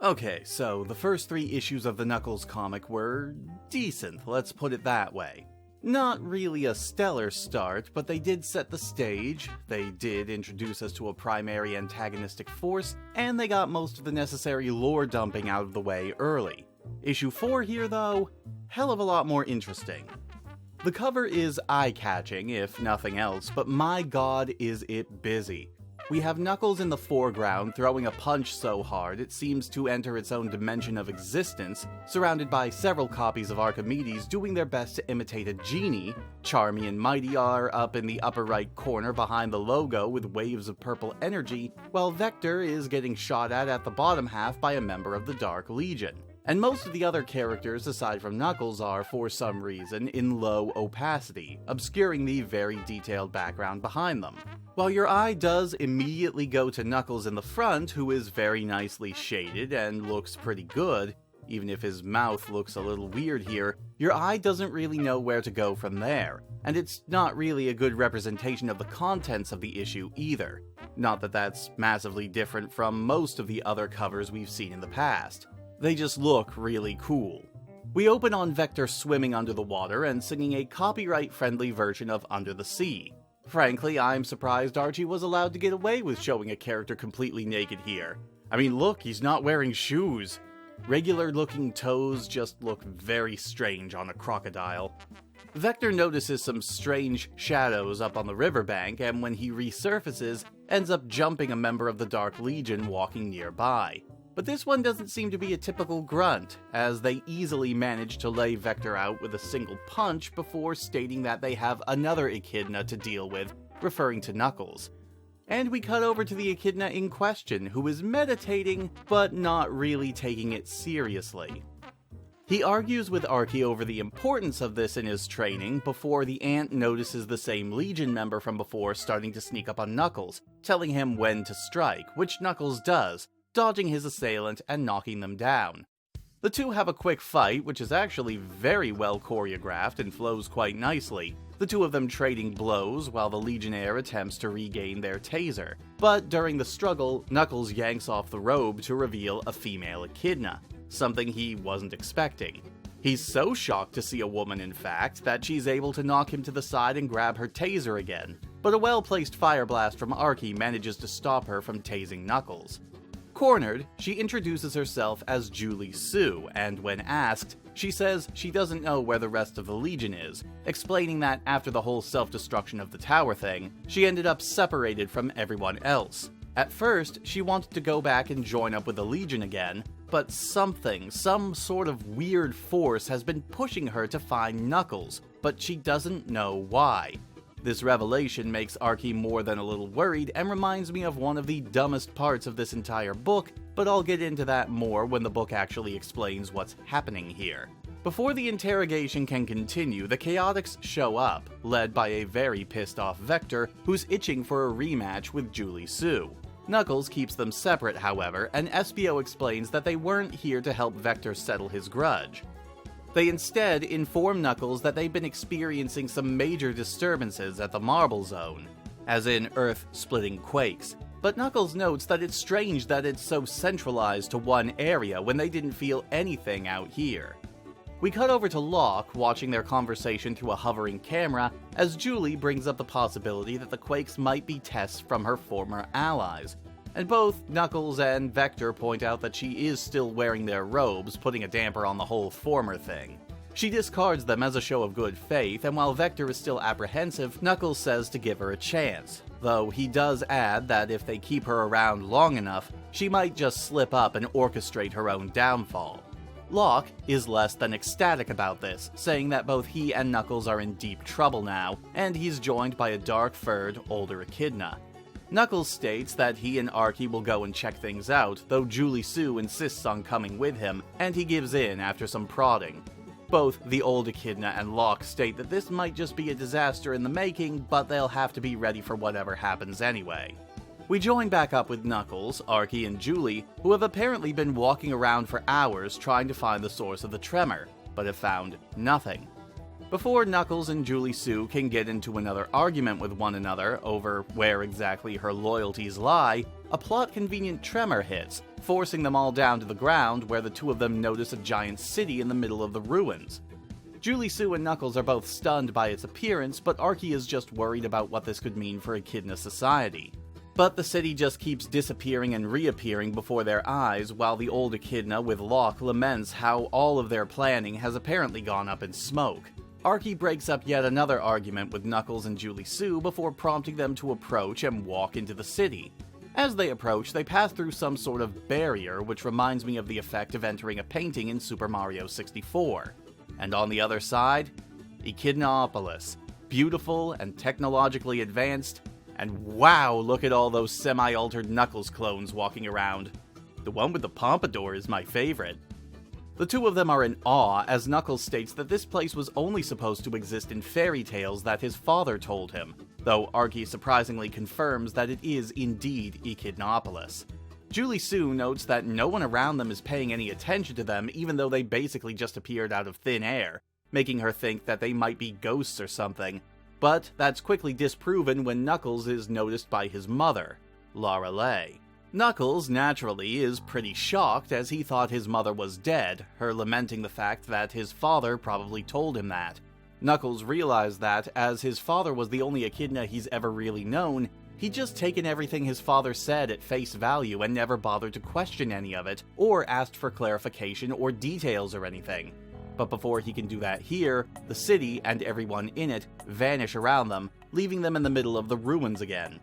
Okay, so the first 3 issues of the Knuckles comic were decent, let's put it that way. Not really a stellar start, but they did set the stage, they did introduce us to a primary antagonistic force, and they got most of the necessary lore dumping out of the way early. Issue 4 here, though, hell of a lot more interesting. The cover is eye-catching, if nothing else, but my god is it busy. We have Knuckles in the foreground throwing a punch so hard it seems to enter its own dimension of existence, surrounded by several copies of Archimedes doing their best to imitate a genie. Charmy and Mighty are up in the upper right corner behind the logo with waves of purple energy, while Vector is getting shot at the bottom half by a member of the Dark Legion. And most of the other characters aside from Knuckles are, for some reason, in low opacity, obscuring the very detailed background behind them. While your eye does immediately go to Knuckles in the front, who is very nicely shaded and looks pretty good, even if his mouth looks a little weird here, your eye doesn't really know where to go from there, and it's not really a good representation of the contents of the issue either. Not that that's massively different from most of the other covers we've seen in the past. They just look really cool. We open on Vector swimming under the water and singing a copyright-friendly version of Under the Sea. Frankly, I'm surprised Archie was allowed to get away with showing a character completely naked here. I mean, look, he's not wearing shoes. Regular-looking toes just look very strange on a crocodile. Vector notices some strange shadows up on the riverbank, and when he resurfaces, ends up jumping a member of the Dark Legion walking nearby. But this one doesn't seem to be a typical grunt, as they easily manage to lay Vector out with a single punch before stating that they have another Echidna to deal with, referring to Knuckles. And we cut over to the Echidna in question, who is meditating, but not really taking it seriously. He argues with Archie over the importance of this in his training before the ant notices the same Legion member from before starting to sneak up on Knuckles, telling him when to strike, which Knuckles does, dodging his assailant and knocking them down. The two have a quick fight, which is actually very well choreographed and flows quite nicely, the two of them trading blows while the Legionnaire attempts to regain their taser. But during the struggle, Knuckles yanks off the robe to reveal a female Echidna, something he wasn't expecting. He's so shocked to see a woman, in fact, that she's able to knock him to the side and grab her taser again, but a well-placed fire blast from Archie manages to stop her from tasing Knuckles. Cornered, she introduces herself as Julie Sue, and when asked, she says she doesn't know where the rest of the Legion is, explaining that after the whole self-destruction of the tower thing, she ended up separated from everyone else. At first, she wanted to go back and join up with the Legion again, but some sort of weird force has been pushing her to find Knuckles, but she doesn't know why. This revelation makes Archie more than a little worried and reminds me of one of the dumbest parts of this entire book, but I'll get into that more when the book actually explains what's happening here. Before the interrogation can continue, the Chaotix show up, led by a very pissed off Vector who's itching for a rematch with Julie Sue. Knuckles keeps them separate, however, and SBO explains that they weren't here to help Vector settle his grudge. They instead inform Knuckles that they've been experiencing some major disturbances at the Marble Zone, as in earth-splitting quakes, but Knuckles notes that it's strange that it's so centralized to one area when they didn't feel anything out here. We cut over to Locke watching their conversation through a hovering camera as Julie brings up the possibility that the quakes might be tests from her former allies, and both Knuckles and Vector point out that she is still wearing their robes, putting a damper on the whole former thing. She discards them as a show of good faith, and while Vector is still apprehensive, Knuckles says to give her a chance, though he does add that if they keep her around long enough, she might just slip up and orchestrate her own downfall. Locke is less than ecstatic about this, saying that both he and Knuckles are in deep trouble now, and he's joined by a dark-furred, older Echidna. Knuckles states that he and Archie will go and check things out, though Julie Sue insists on coming with him, and he gives in after some prodding. Both the old Echidna and Locke state that this might just be a disaster in the making, but they'll have to be ready for whatever happens anyway. We join back up with Knuckles, Archie, and Julie, who have apparently been walking around for hours trying to find the source of the tremor, but have found nothing. Before Knuckles and Julie Sue can get into another argument with one another over where exactly her loyalties lie, a plot-convenient tremor hits, forcing them all down to the ground where the two of them notice a giant city in the middle of the ruins. Julie Sue and Knuckles are both stunned by its appearance, but Archie is just worried about what this could mean for Echidna society. But the city just keeps disappearing and reappearing before their eyes, while the old Echidna with Locke laments how all of their planning has apparently gone up in smoke. Archie breaks up yet another argument with Knuckles and Julie Sue before prompting them to approach and walk into the city. As they approach, they pass through some sort of barrier, which reminds me of the effect of entering a painting in Super Mario 64. And on the other side, Echidnaopolis, beautiful and technologically advanced, and wow, look at all those semi-altered Knuckles clones walking around. The one with the pompadour is my favorite. The two of them are in awe as Knuckles states that this place was only supposed to exist in fairy tales that his father told him, though Archie surprisingly confirms that it is indeed Echidnaopolis. Julie Sue notes that no one around them is paying any attention to them even though they basically just appeared out of thin air, making her think that they might be ghosts or something. But that's quickly disproven when Knuckles is noticed by his mother, Laura Leigh. Knuckles, naturally, is pretty shocked as he thought his mother was dead, her lamenting the fact that his father probably told him that. Knuckles realized that, as his father was the only Echidna he's ever really known, he'd just taken everything his father said at face value and never bothered to question any of it, or asked for clarification or details or anything. But before he can do that here, the city and everyone in it vanish around them, leaving them in the middle of the ruins again.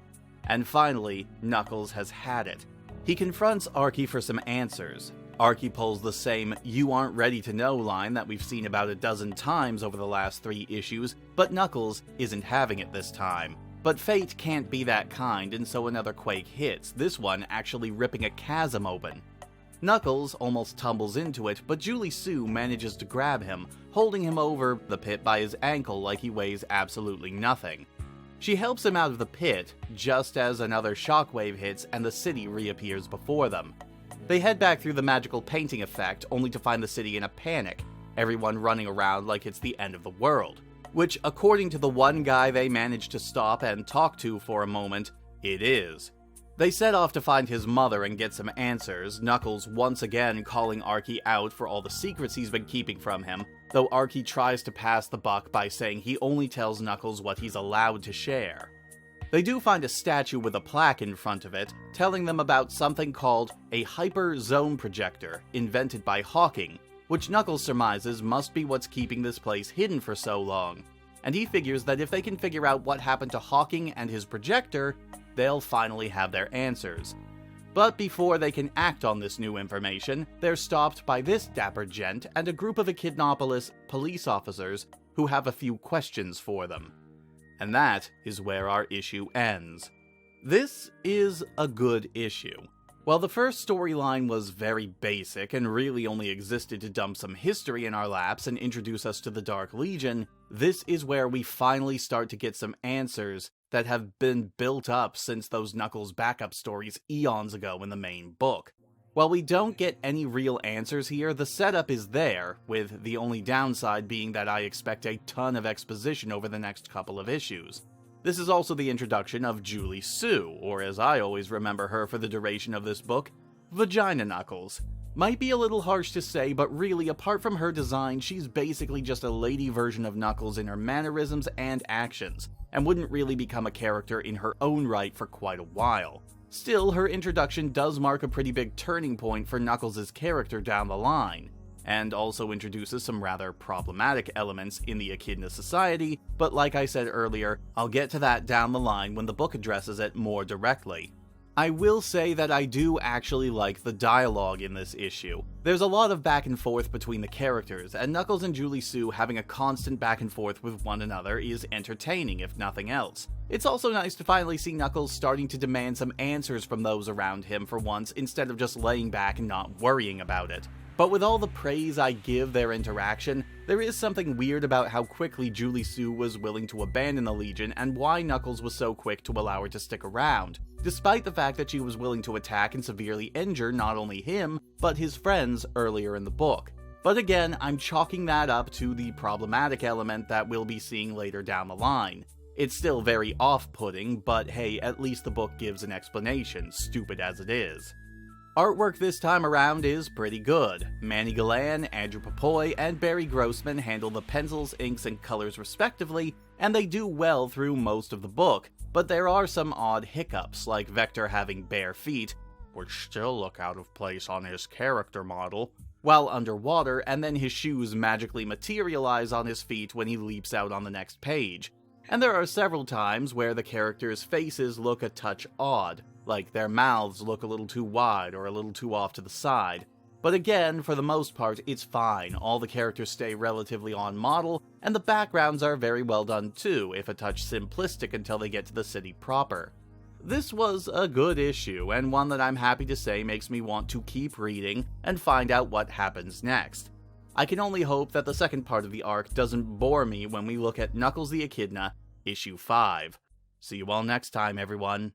And finally, Knuckles has had it. He confronts Archie for some answers. Archie pulls the same "you aren't ready to know" line that we've seen about a dozen times over the last 3 issues, but Knuckles isn't having it this time. But fate can't be that kind, and so another quake hits, this one actually ripping a chasm open. Knuckles almost tumbles into it, but Julie Sue manages to grab him, holding him over the pit by his ankle like he weighs absolutely nothing. She helps him out of the pit, just as another shockwave hits and the city reappears before them. They head back through the magical painting effect, only to find the city in a panic, everyone running around like it's the end of the world. Which, according to the one guy they managed to stop and talk to for a moment, it is. They set off to find his mother and get some answers, Knuckles once again calling Archie out for all the secrets he's been keeping from him, though Archie tries to pass the buck by saying he only tells Knuckles what he's allowed to share. They do find a statue with a plaque in front of it, telling them about something called a hyper-zone projector, invented by Hawking, which Knuckles surmises must be what's keeping this place hidden for so long, and he figures that if they can figure out what happened to Hawking and his projector, they'll finally have their answers. But before they can act on this new information, they're stopped by this dapper gent and a group of Echidnaopolis police officers who have a few questions for them. And that is where our issue ends. This is a good issue. While the first storyline was very basic and really only existed to dump some history in our laps and introduce us to the Dark Legion, this is where we finally start to get some answers that have been built up since those Knuckles backup stories eons ago in the main book. While we don't get any real answers here, the setup is there, with the only downside being that I expect a ton of exposition over the next couple of issues. This is also the introduction of Julie Sue, or as I always remember her for the duration of this book, Vagina Knuckles. Might be a little harsh to say, but really, apart from her design, she's basically just a lady version of Knuckles in her mannerisms and actions, and wouldn't really become a character in her own right for quite a while. Still, her introduction does mark a pretty big turning point for Knuckles' character down the line, and also introduces some rather problematic elements in the Echidna society, but like I said earlier, I'll get to that down the line when the book addresses it more directly. I will say that I do actually like the dialogue in this issue. There's a lot of back and forth between the characters, and Knuckles and Julie Sue having a constant back and forth with one another is entertaining, if nothing else. It's also nice to finally see Knuckles starting to demand some answers from those around him for once, instead of just laying back and not worrying about it. But with all the praise I give their interaction, there is something weird about how quickly Julie Sue was willing to abandon the Legion and why Knuckles was so quick to allow her to stick around, despite the fact that she was willing to attack and severely injure not only him, but his friends earlier in the book. But again, I'm chalking that up to the problematic element that we'll be seeing later down the line. It's still very off-putting, but hey, at least the book gives an explanation, stupid as it is. Artwork this time around is pretty good. Manny Galan, Andrew Papoy, and Barry Grossman handle the pencils, inks, and colors respectively, and they do well through most of the book, but there are some odd hiccups, like Vector having bare feet, which still look out of place on his character model, while underwater, and then his shoes magically materialize on his feet when he leaps out on the next page. And there are several times where the characters' faces look a touch odd, like their mouths look a little too wide or a little too off to the side. But again, for the most part, it's fine. All the characters stay relatively on model, and the backgrounds are very well done too, if a touch simplistic until they get to the city proper. This was a good issue, and one that I'm happy to say makes me want to keep reading and find out what happens next. I can only hope that the second part of the arc doesn't bore me when we look at Knuckles the Echidna, Issue 5. See you all next time, everyone.